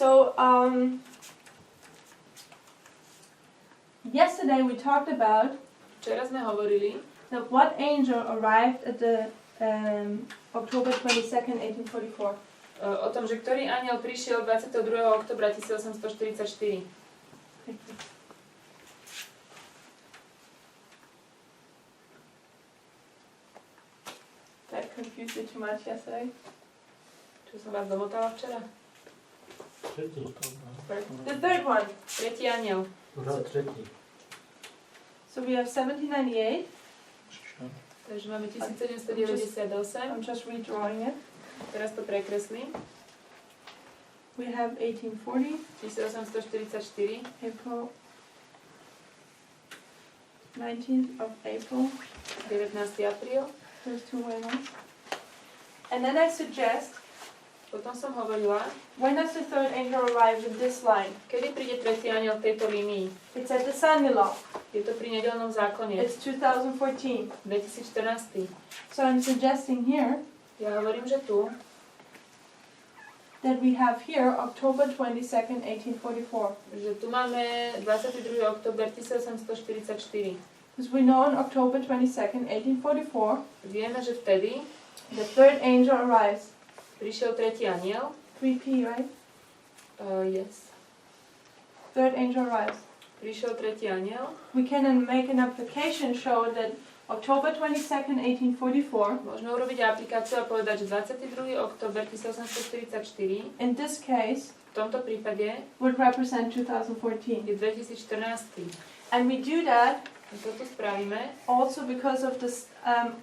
So, yesterday we talked about Včera sme hovorili, that what angel arrived at the October 22nd, 1844. o tom, že ktorý anjel prišiel 22. oktobra 1844. That confused you too much yesterday? Čo som vás domotala včera? The third one. Tretí anjel. So we have 1798. Takže máme 1798. I'm just redrawing it. Teraz to prekreslím. We have 1840. 1844. April 19th of April. 19. apríl. There's two way ones. And then I suggest, Potom som hovorila, when does the third angel arrive in this line? kedy príde tretí anjel v tejto línii. It's at the Sunday law. Je to pri nedeľnom zákone. It's 2014. 2014. So I'm suggesting here Ja hovorím, že tu, that we have here October 22nd, 1844. že tu máme 22. október 1844. Because we know on October 22nd, 1844, Vieme, že vtedy the third angel arrives. prišiel tretí anjel. 3P, right? Yes. Third angel arrives. Prišiel tretí anjel. We can then make an application show that October 22nd, 1844, Môžeme urobiť aplikáciu a povedať, že 22. október 1844 in this case, v tomto prípade would represent 2014. je 2014. And we do that A toto spravíme also because of this,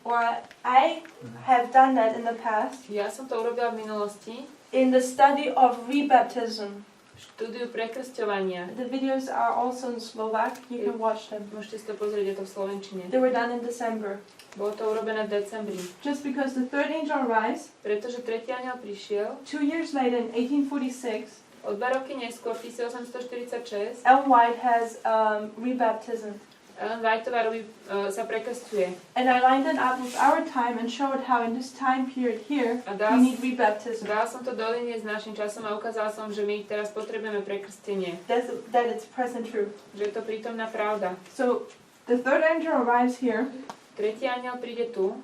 or I have done that in the past, Ja som to urobila v minulosti in the study of rebaptism. štúdiu prekrsťovania. The videos are also in Slovak, you can watch them. Môžete si to pozrieť, je to v slovenčine. They were done in December. Bolo to urobené v decembri. Just because the third angel arrives, Pretože tretí anjel prišiel 2 years later in 1846, o 2 roky neskôr, 1846, Ellen White has rebaptism. Ellen Whiteová sa prekrsťuje. And I lined it up with our time and showed how in this time period here, A we need rebaptism. dala som to do linie s našim časom a ukázala som, že my teraz potrebujeme prekrstenie. That it's present truth. Že je to prítomná pravda. So the third angel arrives here, Tretí anjel príde tu,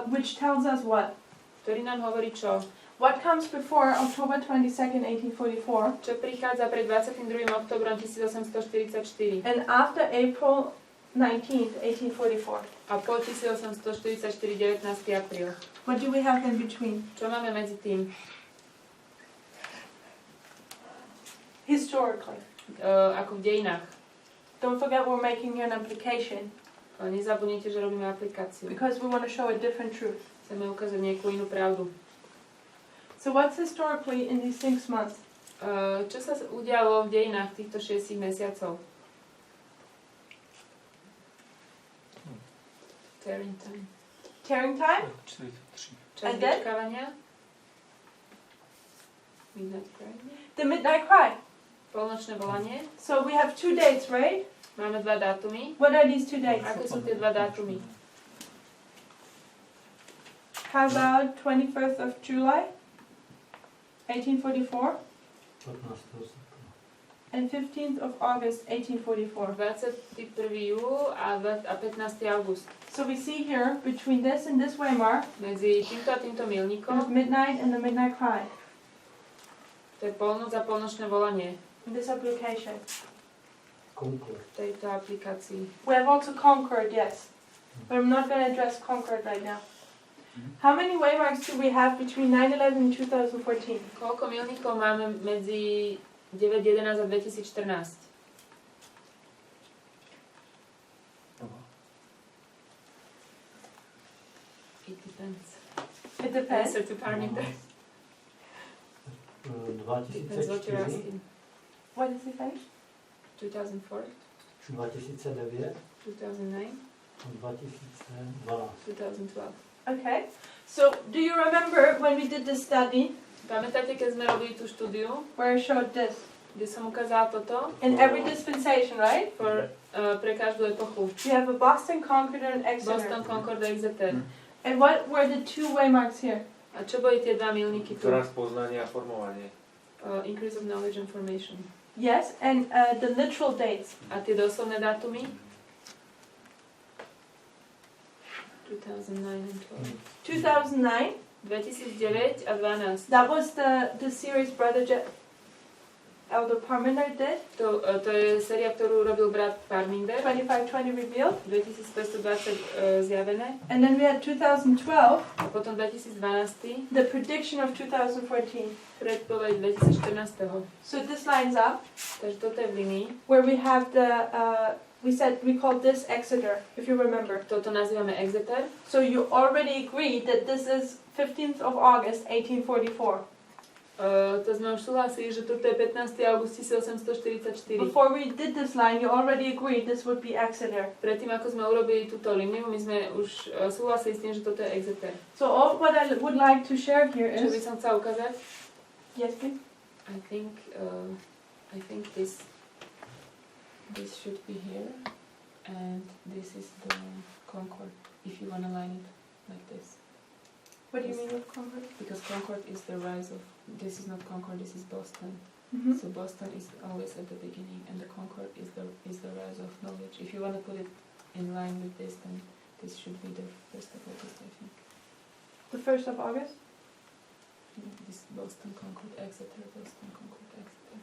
which tells us what? ktorý nám hovorí čo? What comes before October 22nd, 1844, Čo prichádza pred 22. oktobrom 1844 and after April 19th, 1844? a po 1844 19. apríl. What do we have in between? Čo máme medzi tým? Historically. Ako v dejinách. Don't forget we're making here an application Nezabudnite, že robíme aplikáciu. because we want to show a different truth. Chceme ukázať nejakú inú pravdu. So what's historically in these 6 months? Čo sa udialo v dejinách týchto 6 mesiacov? Tearing time. Tearing time? Čas And then? vyčkávania. Midnight prayer. The midnight cry. Polnočné volanie. So we have 2 dates, right? Máme 2 dátumy. What are these 2 dates? Aké sú tie 2 dátumy? How about 21st of July, 1844, and 15th of August, 1844. 21. júl a 15. august. So we see here, between this and this waymark, Medzi týmto a týmto there's milníkom midnight and the midnight cry to je polnoc a polnočné volanie in this application. v tejto aplikácii. We have also Concord, yes. But I'm not going to address Concord right now. How many waymarks do we have between 9/11 and 2014? Koľko milníkov máme medzi 9.11 a 2014? It depends. It depends. Answer to parameter. Depends what you're asking. What is it like? 2004, 2009 2009, 2012. 2012. Okay. So do you remember when we did this study Pamätáte, keď sme robili tú štúdiu, where I showed this? kde som ukázala toto? In every dispensation, right? Pre každú epochu. You have a Boston, Concord, and Boston, Exeter. Concord a Exeter. And what were the 2 waymarks here? A čo boli tie 2 milníky tu? Teraz poznanie a formovanie. Increase of knowledge and formation. Yes, and the literal dates. A tie doslovné dátumy? 2009 and 12. 2009, 2009 a 12. that was the series Brother Elder Parminder did. To je séria, ktorú robil brat Parminder. 2520 revealed. 2520 zjavené. And then we had 2012, A potom 2012. the prediction of 2014. Predpoveď 2014. So this lines up Takže toto je v línii. where we have the, we called this Exeter, if you remember. Toto nazývame Exeter. So you already agreed that this is 15th of August, 1844. To sme už súhlasili, že toto je 15. august 1844. Before we did this line, you already agreed this would be Exeter. Predtým, ako sme urobili túto líniu, my sme už súhlasili s tým, že toto je Exeter. So all what I would like to share here Čo by is... som chcela ukázať? Yes, please. I think this should be here, and this is the Concord, if you want to line it like this. What do you mean with Concord? Because Concord is the rise of, this is not Concord, this is Boston. Mm-hmm. So Boston is always at the beginning, and the Concord is the rise of knowledge. If you want to put it in line with this, then this should be the 1st of August, I think. The 1st of August? This Boston, Concord, Exeter, Boston, Concord, Exeter.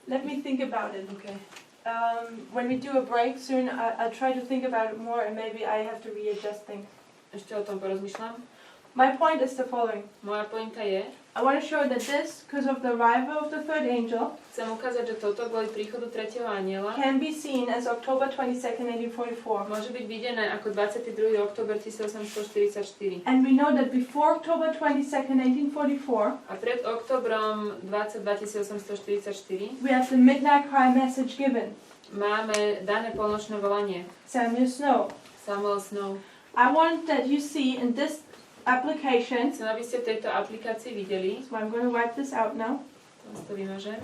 Let me think about it. Okay. When we do a break soon, I'll try to think about it more and maybe I have to readjust things. Ešte o tom porozmýšľam. My point is the following. Moja pointa je, I want to show that this, because of the arrival of the third angel, chcem ukázať, že toto kvôli príchodu tretieho anjela can be seen as October 22nd, 1844. môže byť videné ako 22. október 1844. And we know that before October 22nd, 1844, A pred oktobrom 1844 we have the midnight cry message given. máme dané polnočné volanie. Samuel Snow. Samuel Snow. I want that you see in this application, Chcem, aby ste v tejto aplikácii videli, so I'm going to wipe this out now, teraz to vymažem,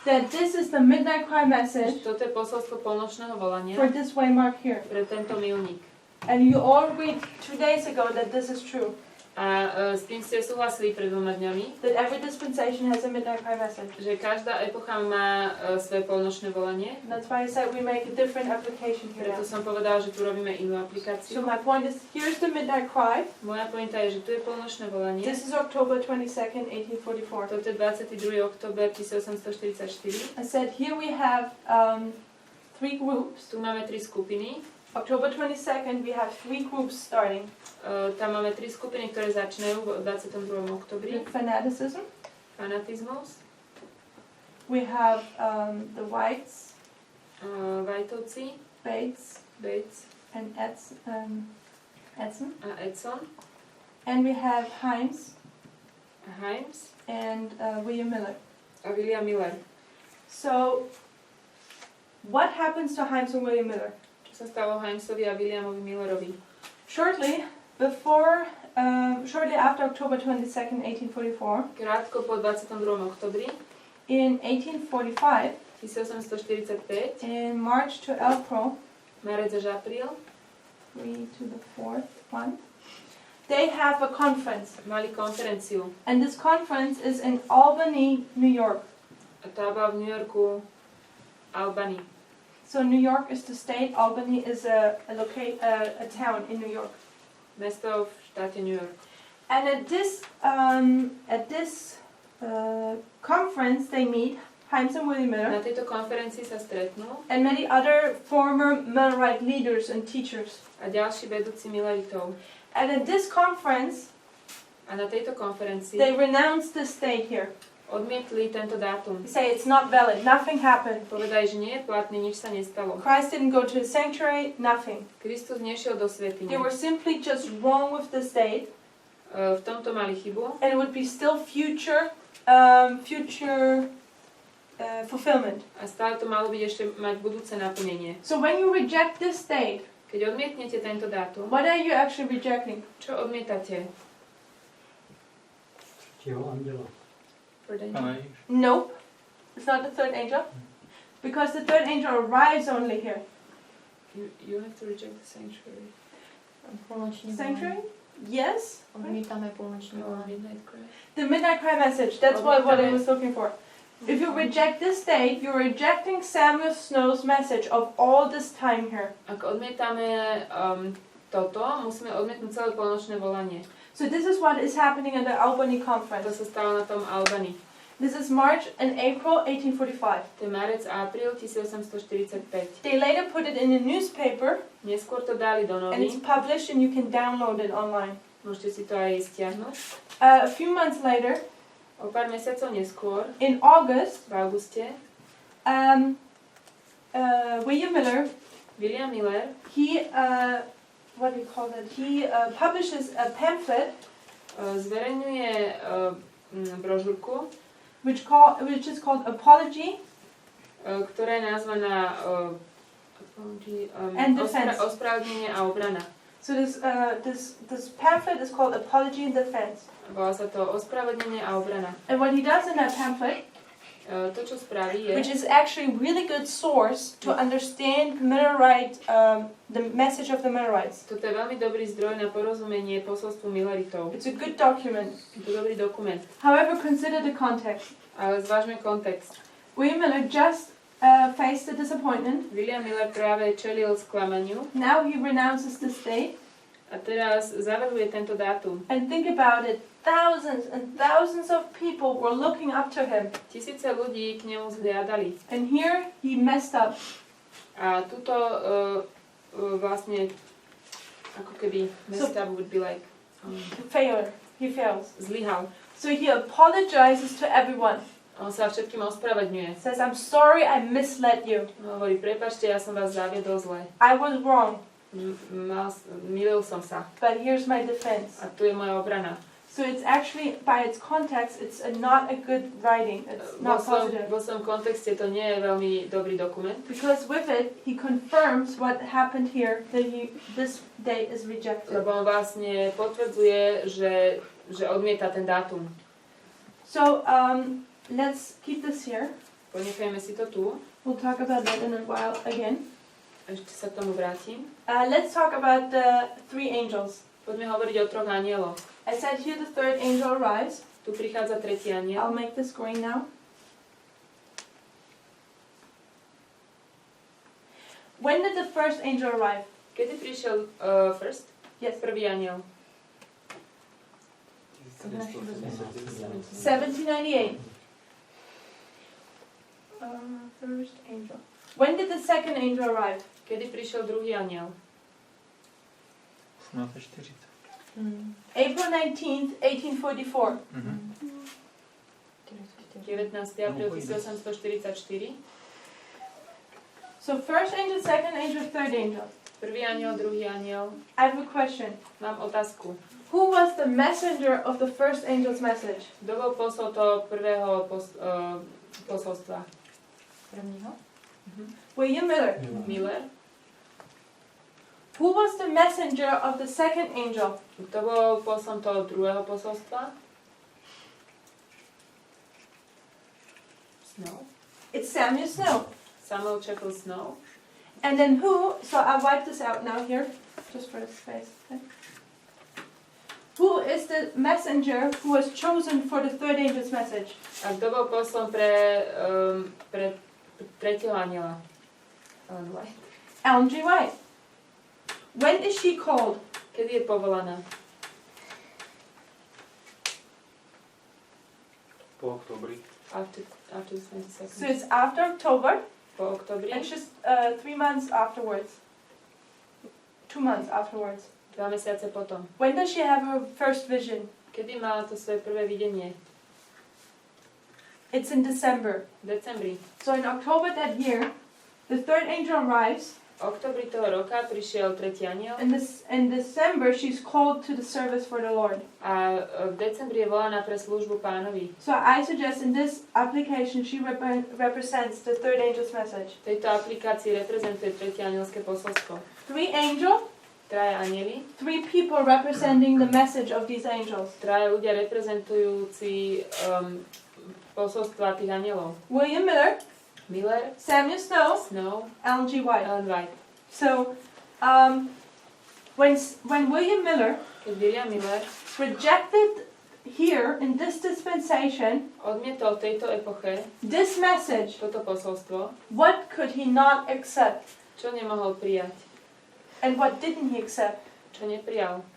that this is the midnight cry že message toto je posolstvo polnočného volania for this waymark here. pre tento milník. And you all agreed 2 days ago that this is true. A s tým ste súhlasili pred 2 dňami, That every dispensation has a midnight cry message. že každá epocha má svoje polnočné volanie. That's why I said we make a different application here Preto now. som povedala, že tu robíme inú So aplikáciu. my point is, here's the midnight cry. Moja pointa je, že tu je polnočné volanie. This is October 22nd, 1844. Toto je 22. október 1844. I said here we have 3 groups. Tu máme 3 skupiny. October 22nd we have 3 groups starting. Tam máme 3 skupiny, ktoré začínajú v 22. oktobri. With fanaticism. Fanatizmus, We have the whites, Vajtovci, Bates, Bates and Edson. a Edson And we have Himes a Himes and William Miller. a William Miller. So, what happens to Himes and William Miller? Čo sa stalo Himesovi a Williamovi Millerovi? Shortly after October 22nd, 1844, Krátko po 22. oktobri in 1845, 1845, in March to April, marec až apríl, 3 to the 4th month, they have a conference. mali konferenciu. And this conference is in Albany, New York. A tá bola v New Yorku, Albany. So New York is the state, Albany is a town in New York. Mesto v štáte New York. And at this conference they meet, Himes and William Na Miller, tejto konferencii sa stretnú and many other former Millerite leaders and teachers. a ďalší vedúci Milleritov. And at this conference, A na tejto konferencii they renounce the state here. odmietli tento dátum. They say it's not valid, nothing happened. Povedali, že nie je platný, nič sa nestalo. Christ didn't go to the sanctuary, nothing. Kristus nešiel do svätyne. They were simply just wrong with the state, V tomto mali chybu and it would be still future fulfillment. a stále to malo byť ešte mať budúce naplnenie. So when you reject this state, Keď odmietnete tento dátum, what are you actually rejecting? čo odmietate? Tretieho anděla. Nope, it's not the third angel, because the third angel arrives only here. You have to reject the sanctuary. Sanctuary? Yes? Odmietame polnočné Oh, volanie. midnight cry. The midnight cry message. That's what I was looking for. If you reject this date, you're rejecting Samuel Snow's message of all this time here. Ak odmietame toto, musíme odmietnúť celé polnočné volanie. So this is what is happening at the Albany To conference. sa stalo na tom Albany. This is March and April 1845. To je marec a apríl 1845. They later put it in a newspaper Neskôr to dali do and it's novín. published and you can download it online. Môžete si to aj stiahnuť. A few months later, O pár mesiacov neskôr, in August, v auguste, William Miller, William Miller he, what do you call that? He publishes a pamphlet zverejňuje brožúrku, which is called Apology ktorá je nazvaná And defense. ospravedlnenie a obrana. So this pamphlet is called Apology and Defense. Volá sa to ospravedlenie a obrana. And what he does in that pamphlet, To, čo spraví, je, which is actually a really good source to understand Millerite, the message of the Millerites. toto je veľmi dobrý zdroj na porozumenie posolstvu Milleritov. It's a good document. Je to dobrý dokument. However, consider the context. Ale zvážme kontext. William Miller just faced a disappointment. William Miller práve čelil sklamaniu Now he renounces this date. a teraz zavrhuje tento dátum. And think about it, thousands and thousands of people were looking up to him. Tisíce ľudí k nemu zhliadali. And here he messed up. A tuto vlastne ako keby messed up would be like He fails. zlyhal. So he apologizes to everyone. On sa všetkým ospravedňuje. Says, I'm sorry I misled you. Hovorí, prepáčte, ja som vás zaviedol zle. I was wrong. Milil som sa. But here's my defense. A tu je moja obrana. So it's actually, by its context, it's not a good writing. It's not positive. Vo svojom kontexte to nie je veľmi dobrý dokument. Because with it, he confirms what happened here, that this date is rejected. Lebo on vlastne potvrdzuje, že odmieta ten dátum. So let's keep this here. Ponechajme si to tu. We'll talk about that in a while again. Ešte sa k tomu vrátim. Let's talk about the three angels. Poďme hovoriť o troch anieloch. I said here the third angel arrives. Tu prichádza tretí I'll aniel. make this green now. When did the first angel arrive? Kedy prišiel first? Yes. Prvý aniel. 1798. First angel. When did the second angel arrive? Kedy prišiel druhý aniel? 1840. April 19th, 1844. 19. apríl 1844. So first angel, second angel, third angel. Prvý aniel, druhý aniel. I have a question. Mám otázku. Who was the messenger of the first angel's message? Kto bol poslal toho prvého posolstva? Prvního? William Miller. Miller. Who was the messenger of the second angel? Kto bol poslom toho druhého posolstva? Snow. It's Samuel Snow. Samuel Chapel Snow. And then who, so I'll wipe this out now here, just for the space. Okay. Who is the messenger who was chosen for the third angel's message? A kto bol poslom pre tretieho aniela? Ellen White. Ellen G. White. When is she called? Kedy je povolaná? Po oktobri. After the 22nd. So it's after October, Po oktobri. and just 3 months afterwards. 2 months afterwards. 2 mesiace potom. When does she have her first vision? Kedy mala to svoje prvé videnie? It's in December. V decembri. So in October that year, the third angel arrives. V oktobri toho roka prišiel tretí aniel In December, she's called to the service for the Lord. a v decembri je volaná pre službu pánovi. So I suggest in this application, she represents the third angel's message. V tejto aplikácii reprezentuje tretie anielské posolstvo. 3 angels, Traja anieli, 3 people representing the message of these angels. traja ľudia reprezentujúci posolstva tých anielov. William Miller, Miller, Samuel Snow, Snow, Ellen G. White. Ellen White. So when William Miller, keď William Miller rejected here in this dispensation odmietol v tejto epoche this message, toto posolstvo, what could he not accept? čo nemohol prijať, And what didn't he accept? čo neprijal.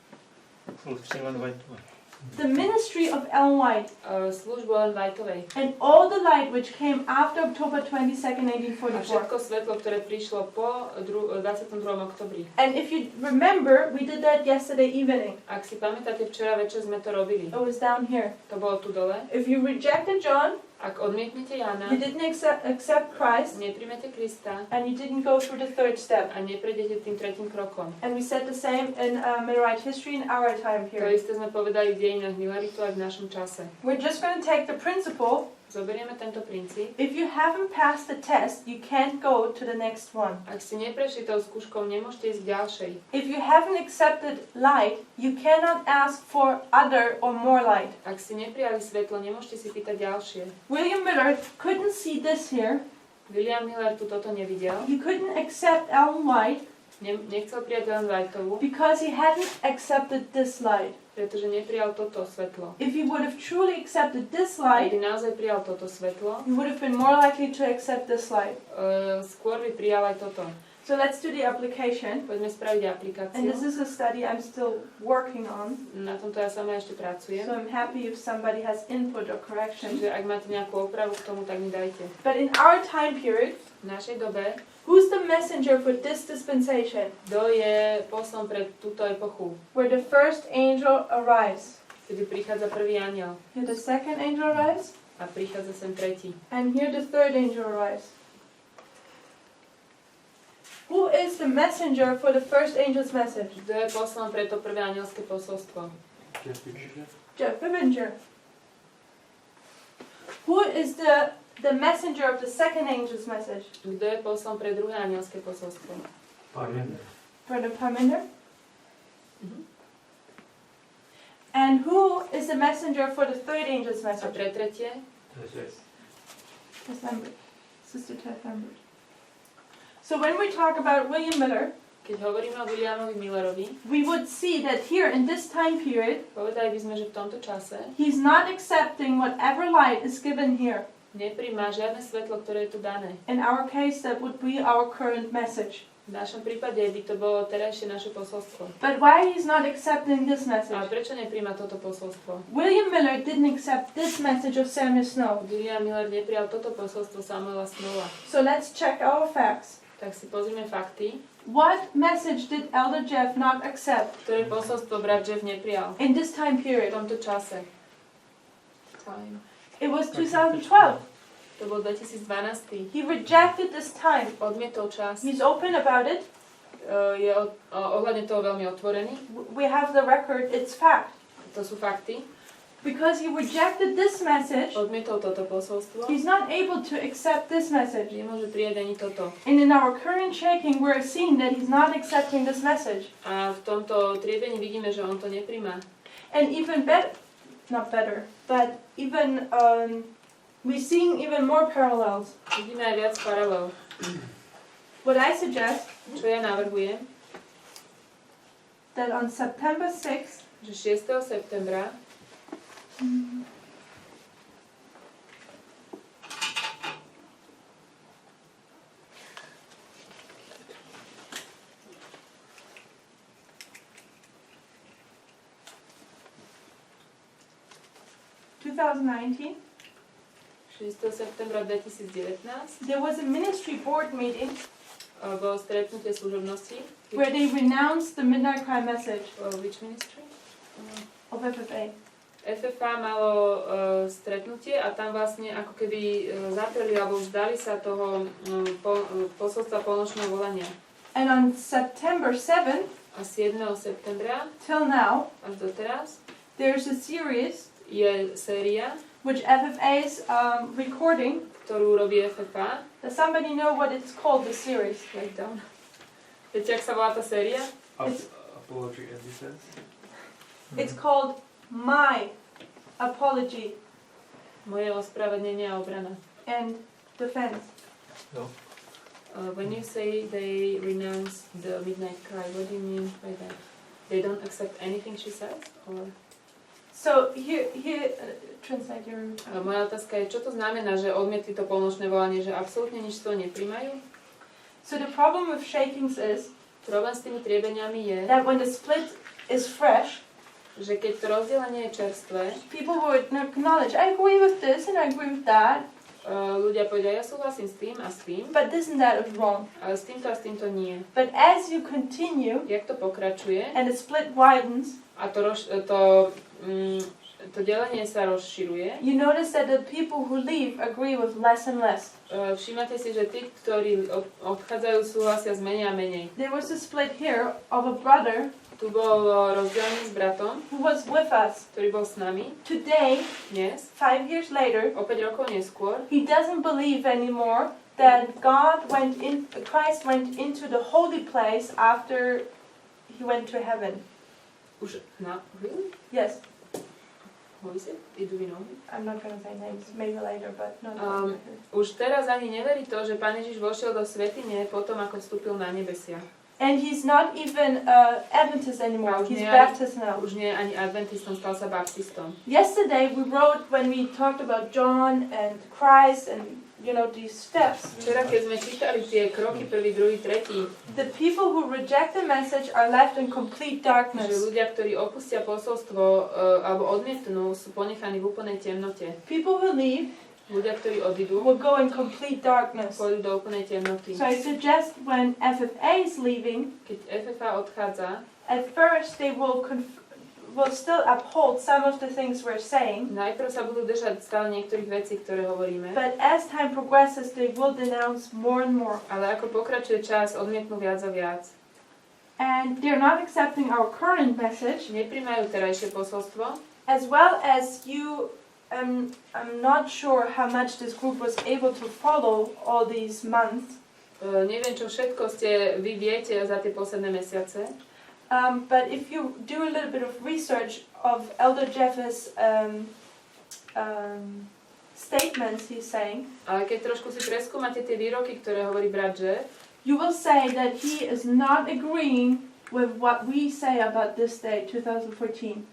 The ministry of Ellen White Službu Ellen Whiteovej and all the light which came after October 22nd, a 1844. všetko svetlo, ktoré prišlo po 22. oktobri. And if you remember, we did that yesterday evening. Ak si pamätáte, včera večer sme to robili. It was down here. To bolo tu dole. If you rejected John, Ak odmietnete Jána, you didn't accept Christ, nepríjmete Krista and you didn't go through the third step. a neprejdete tým tretím krokom. And we said the same in Millerite history in our time To period. isté sme povedali v dejinách Milleritu aj v našom čase. We're just going to take the principle. Zoberieme tento princíp. If you haven't passed the test, you can't go to the next one. Ak ste neprešli tou skúškou, nemôžete ísť k ďalšej. If you haven't accepted light, you cannot ask for other or more light. Ak si neprijali svetlo, nemôžete si pýtať ďalšie. William Miller couldn't see this here. William Miller tu toto nevidel. He couldn't accept Ellen White Nechcel prijať Ellen Whiteovú, because he hadn't accepted this light. pretože neprijal toto svetlo. If he would have truly accepted this Ak light, by naozaj prijal toto svetlo, he would have been more likely to accept this light. skôr by prijal aj toto. So let's do the application. Poďme spraviť And aplikáciu. this is a study I'm still working on. Na tomto ja sama ešte pracujem. So I'm happy if somebody has input or correction. Čiže ak máte nejakú opravu k tomu, tak mi dajte. But in our time period, V našej dobe, who's the messenger for this dispensation? kto je poslom pre túto epochu, Where the first angel arrives. kedy prichádza prvý anjel Here the second angel arrives. a prichádza sem tretí. And here the third angel arrives. Who is the messenger for the first angel's message? Kto je poslom pre to prvé anielské posolstvo? Jeff Bibinger. Who is the messenger of the second angel's message? Kto je poslom pre druhé anielské posolstvo? Brother Parminder. Mhm. And who is the messenger for the third angel's A message? pre tretie? Tess Lambert. Sister Tess Lambert. So when we talk about William Miller, Keď hovoríme o Williamovi Millerovi, we would see that here in this time period, povedali by sme, že v tomto čase he's not accepting whatever light is given here. nepríjma žiadne svetlo, ktoré je tu dané. In our case, that would be our current message. V našom prípade by to bolo terajšie naše posolstvo. But why he's not accepting this A message? prečo nepríjma toto posolstvo? William Miller didn't accept this message of Samuel Snow. William Miller neprijal toto posolstvo Samuela Snowa. So let's check our facts. Tak si pozrime fakty. What message did Elder Jeff not accept Ktoré posolstvo brat Jeff neprijal in this time v period? tomto čase? Time. It was 2012. To bol 2012. He rejected this time. Odmietol čas. He's open about it. Je ohľadne toho veľmi otvorený. We have the record, it's fact. To sú fakty. Because he rejected this message, Odmietol toto posolstvo. he's not able to accept this message. Nemôže prijať ani toto. And in our current shaking, we're seeing that he's not accepting this message. A v tomto triebení vidíme, že on to nepríjma. And even not better, but even, we're seeing even more parallels. Vidíme aj viac paralel. What I suggest, Čo ja navrhujem, that on September 6th, že 6. septembra septembra 2019 there was a ministry board meeting bolo stretnutie služobnosti. where they renounced the Midnight Cry message Which ministry? of FFA. FFA malo stretnutie a tam vlastne ako keby zatreli alebo vzdali sa toho posolstva polnočného volania. And on September 7th, A 7. septembra till now, až doteraz there's a series je séria, which FFA is recording. ktorú robí FFA. Does somebody know what it's called, the series? Write down. Viete, jak sa volá tá séria? Apology and defense. It's called My Apology Moje ospravedlnenie a obrana. and Defense. When you say they renounce the midnight cry, what do you mean by that? They don't accept anything she says? Or... So here, translate your... Moja otázka je, čo to znamená, že odmietli to polnočné volanie, že absolútne nič to nepríjmajú? So the problem with shakings is Problém s tými triebeniami je, that when the split is fresh, že keď to rozdelenie je čerstvé, people would acknowledge, I agree with this and I agree with that, ľudia povedia, ja súhlasím s tým a s tým, but this and that is wrong. ale s týmto a s týmto nie. But as you continue Jak to pokračuje and the split widens, a to delenie sa rozširuje, you notice that the people who leave agree with less and less. všímate si, že tí, ktorí odchádzajú, súhlasia s menej a menej. There was a split here of a brother Tu bol rozdielný s bratom, who was with us. ktorý bol s nami Today, dnes, 5 years later, o 5 rokov neskôr, he doesn't believe anymore that Christ went into the holy place after he went to heaven. Really? Yes, Who is it? Do we know him? I'm not going to say names, maybe later, but not Už teraz ani neverí to, že Pán Ježiš vošiel do svätyne potom, ako vstúpil na nebesia. And he's not even Adventist anymore, he's nie, Baptist now. Už nie je ani adventistom, stal sa baptistom. Yesterday we wrote, when we talked about John and Christ and these steps, Včera, keď sme čítali tie kroky, prvý, druhý, tretí, the people who reject the message are left in complete že darkness. ľudia, ktorí opustia posolstvo alebo odmietnú, sú ponechaní v úplnej temnote. People who leave Ľudia, ktorí odídu, will go in complete darkness. pôjdu do úplnej temnoty. So I suggest when FFA is leaving, Keď FFA odchádza, at first they will still uphold some of the things we're saying, najprv sa budú držať stále niektorých vecí, ktoré hovoríme, but as time progresses they will denounce more and more. ale ako pokračuje čas, odmietnú viac a viac. And they're not accepting our current message, Nepríjmajú terajšie posolstvo, as well as you. I'm not sure how much this group was able to follow all these months. Neviem, čo všetko ste vy viete za tie posledné mesiace, But if you do a little bit of research of Elder Jeff's statements, he's saying, ale keď trošku si preskúmate tie výroky, ktoré hovorí brat Jeff, you will say that he is not agreeing with what we say about this day, 2014.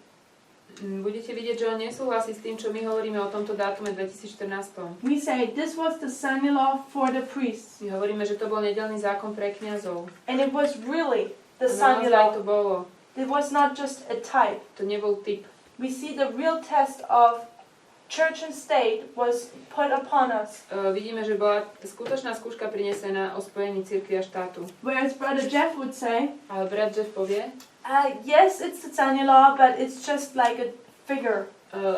budete vidieť, že on nesúhlasí s tým, čo my hovoríme o tomto dátume 2014. We say this was the Sunday law for the priests. My hovoríme, že to bol nedeľný zákon pre kňazov. And it was really the A Sunday naozaj law. to bolo. It was not just a type. To nebol typ. We see the real test of church and state was put upon us. Vidíme, že bola skutočná skúška prinesená o spojení cirkvi a štátu. Whereas Brother Jeff would say, Ale brat Jeff povie, yes, it's the Sunday law, but it's just like a figure.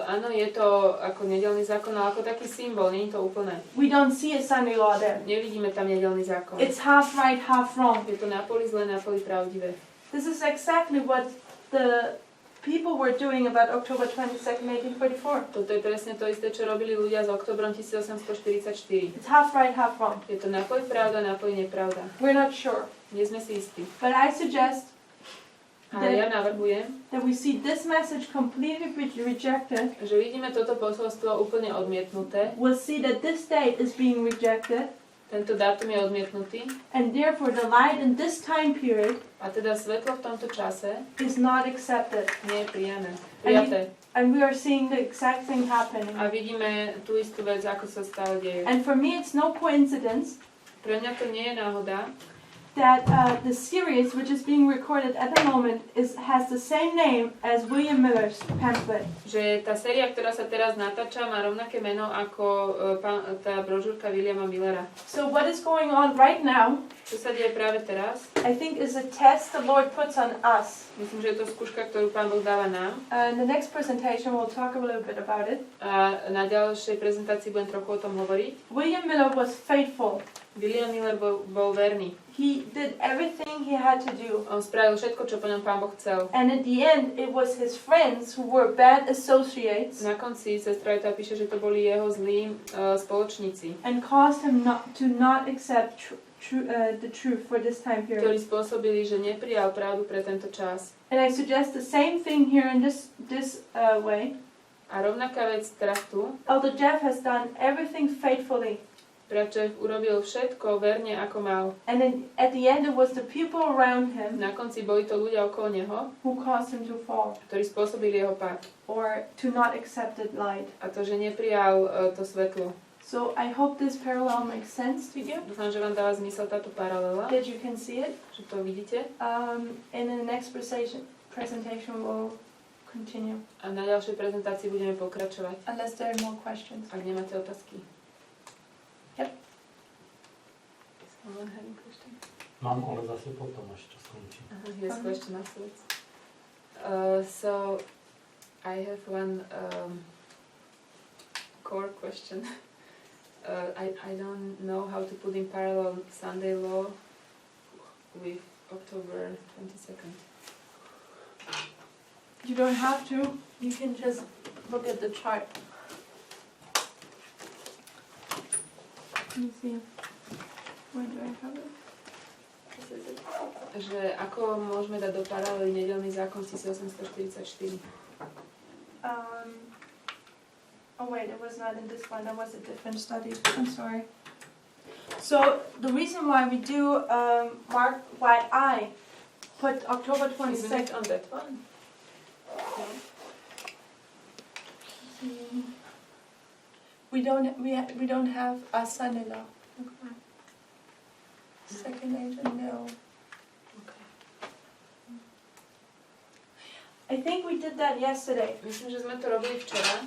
áno, je to ako nedeľný zákon, ale ako taký symbol, nie je to úplné. We don't see a Sunday law there. Nevidíme tam nedeľný zákon. It's half right, half wrong. Je to napoli zlé, napoli pravdivé. This is exactly what the people were doing about October 22nd, 1844. Toto je presne to isté, čo robili ľudia s oktobrom 1844. It's half right, half wrong. Je to napoli pravda, napoli nepravda. We're not sure. Nie sme si istí. But I suggest Ale ja navrhujem, that we see this message completely rejected. že vidíme toto posolstvo úplne odmietnuté. We'll see that this date is being rejected. Tento dátum je odmietnutý. And therefore the light in this time period A teda svetlo v tomto čase is not accepted. nie je prijaté. And we are seeing the exact thing happening. A vidíme tú istú vec, ako sa stále deje. And for me it's no coincidence Pre mňa to nie je náhoda, that the series which is being recorded at the moment has the same name as William Miller's pamphlet. že tá séria, ktorá sa teraz natáča, má rovnaké meno ako tá brožúrka Williama Millera. So what is going on right now, Čo sa deje práve teraz? I think, is a test the Lord puts on us. Myslím, že je to skúška, ktorú Pán Boh dáva nám. In the next presentation we'll talk a little bit about it. A na ďalšej prezentácii budem trochu o tom hovoriť. William Miller was faithful. William Miller bol verný. He did everything he had to do. On spravil všetko, čo po ňom Pán Boh chcel. And at the end, it was his friends who were bad associates Na konci sestra Jutta píše, že to boli jeho zlí spoločníci, and caused him not accept the truth for this time ktorí period. spôsobili, že neprijal pravdu pre tento čas. And I suggest the same thing here in this way. A rovnaká vec teraz tu. Elder Jeff has done everything faithfully. Pračev urobil všetko verne, ako mal. And then at the end it was the people around him Na konci boli to ľudia okolo neho, who caused him to fall ktorí spôsobili jeho pád. or to not accept the light. A to, že neprijal to svetlo. So I hope this parallel makes sense to you, Dúfam, že vám dáva zmysel táto paralela, that you can see it. že to vidíte. In the next presentation we'll continue, A na ďalšej prezentácii budeme pokračovať, unless there are more questions. ak nemáte otázky. Yep. Is someone having question? Mám, ale zase potom, až to skončí. Yes, question afterwards. So, I have one core question. I don't know how to put in parallel Sunday law with October 22nd. You don't have to, you can just look at the chart. Let me see. Where do I have it? Že ako môžeme dať do paralely nedeľný zákon 1844? Oh wait, it was not in this one, that was a different study. I'm sorry. So the reason why we do why I put October Isn't it 22nd. on that one? We don't have a Sunday law. Second agent, no. Okay. I think we did that yesterday. Myslím, že sme to robili včera.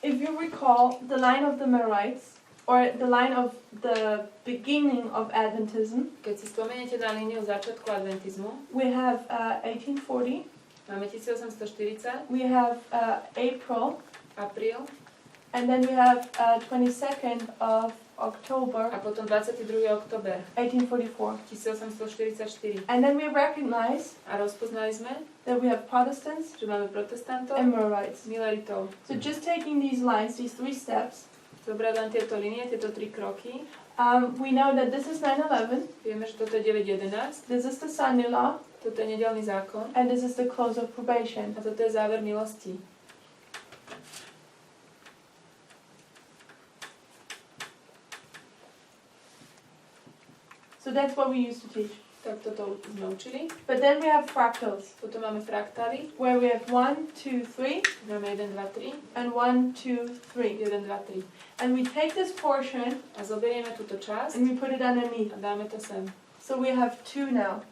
If you recall, the line of the Millerites, or the line of the beginning of Adventism, Keď si spomeniete na líniu začiatku adventizmu, we have 1840, máme 1840, we have April, apríl and then we have 22nd of October, a potom 22. október 1844. 1844. And then we recognize A rozpoznali sme, that we have Protestants že máme protestantov, and Millerites. mileritov. So just taking these lines, these three steps, Zobrať len tieto linie, tieto tri kroky. we know that this is 9/11, Vieme, že toto je 9.11, this is the Sunday law, toto je nedeľný zákon and this is the close of probation. a toto je záver milosti. So that's what we used to teach. Tak toto sme učili. But then we have fractals, Potom máme fraktály. where we have 1, 2, 3, Máme 1, 2, 3. and 1, 2, 3. 1, 2, 3. And we take this portion A zoberieme túto časť and we put it underneath. a dáme to sem. So we have 2 now.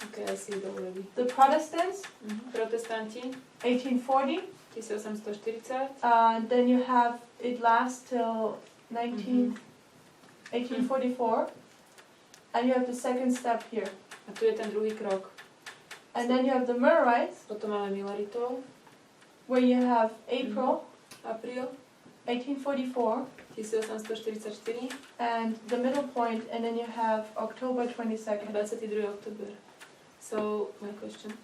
Okay, I see it already. The Protestants, Protestanti 1840. 1840. Then you have it lasts till 1844. And you have the second step here. A tu je ten druhý krok. And then you have the Millerites, Potom máme mileritov. where you have April, Apríl 1844, 1844 and the middle point, and then you have October a 22nd. 22. október. So, my question.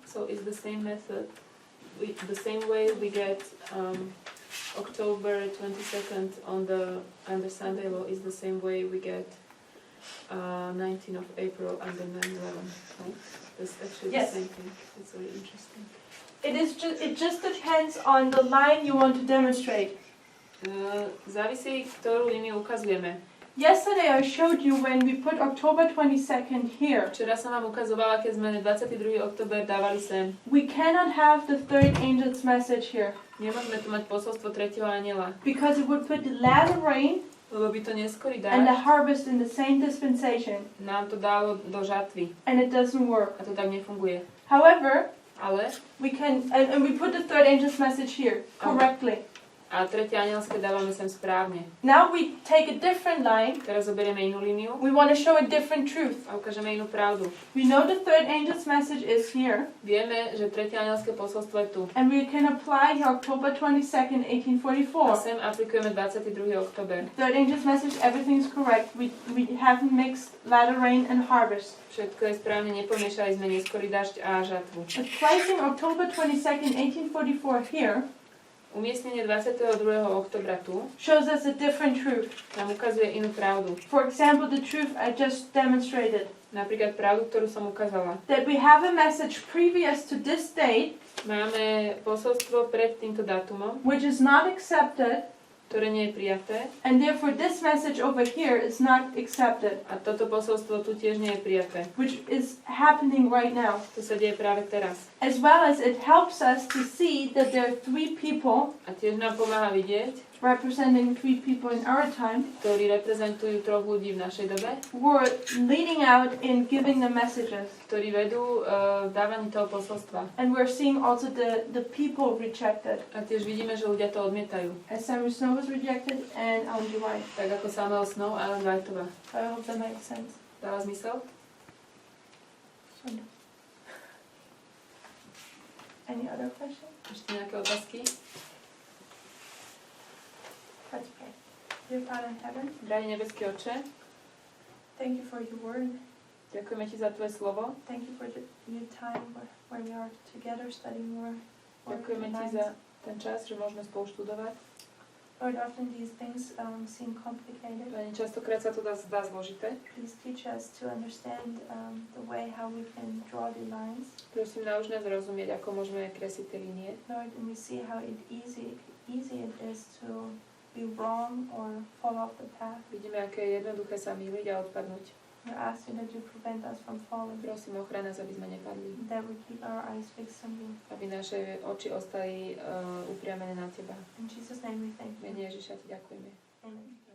So is the same method, the same way we get October 22nd on the Sunday law is the same way we get 19th of April under 9/11, right? That's actually Yes. the same thing. It's very interesting. It just depends on the line you want to demonstrate. Závisí, ktorú líniu ukazujeme. Yesterday I showed you when we put October 22nd here. Včera som vám ukazovala, keď sme 22. október dávali sem. We cannot have the third angel's message here Nemôžeme tu mať posolstvo tretieho anjela, because it would put the latter rain lebo by to neskorý and the dážď harvest in the same dispensation, nám to dalo do žatvy. and it doesn't work. A to tak nefunguje. However, Ale we can, and we put the third angel's message here correctly. a tretie anielské dávame sem správne. Now we take a different line. Teraz zoberieme inú líniu We want to show a different truth. a ukážeme inú pravdu. We know the third angel's message is here, Vieme, že tretie anielské posolstvo je tu. and we can apply here October 22nd, A 1844. sem aplikujeme 22. október. Third angel's message, everything's correct. We haven't mixed latter rain and harvest. Všetko je správne, nepomiešali sme neskorý dážď a žatvu. But placing October 22nd, 1844 here Umiestnenie 22. októbra tu shows us a different truth. nám ukazuje inú pravdu. For example, the truth I just demonstrated. Napríklad pravdu, ktorú som ukázala. That we have a message previous to this date, Máme posolstvo pred týmto dátumom, which is not accepted, ktoré nie je prijaté. And therefore this message over here is not accepted, A toto posolstvo tu tiež nie je prijaté. which is happening right now. To sa deje práve teraz. As well as it helps us to see that there are three people A tiež nám pomáha vidieť, representing three people in our time ktorí reprezentujú troch ľudí v našej dobe, who are leading out in giving the messages. ktorí vedú v dávaní toho posolstva. And we're seeing also the people rejected. A tiež vidíme, že ľudia to odmietajú. As Samuel Snow was rejected and Ellen G. White. Tak ako Samuel Snow a Ellen Whiteová. I hope that makes sense. Dáva zmysel? Any other questions? Ešte nejaké otázky? Let's pray. Dear Father in heaven, Drahý nebeský Otče, thank you for your word. ďakujeme Ti za Tvoje slovo. Thank you for the new time where we are together studying your word. Ďakujeme Ti za ten čas, že môžeme spolu študovať. Lord, often these things seem complicated. Pani, častokrát sa to zdá zložité. Please teach us to understand the way how we can draw the lines. Prosím, nauč nás rozumieť, ako môžeme kresliť tie línie. Lord, and we see how easy it is to be wrong or fall off the path. Vidíme, aké je jednoduché sa mýliť a odpadnúť. We're asking that you prevent us from falling. Prosím, ochrana nás, aby sme nepadli. That we keep our eyes fixed on you. Aby naše oči ostali upriamené na Teba. In Jesus' name we thank Mene you. Ježiša Ti ďakujeme. Amen.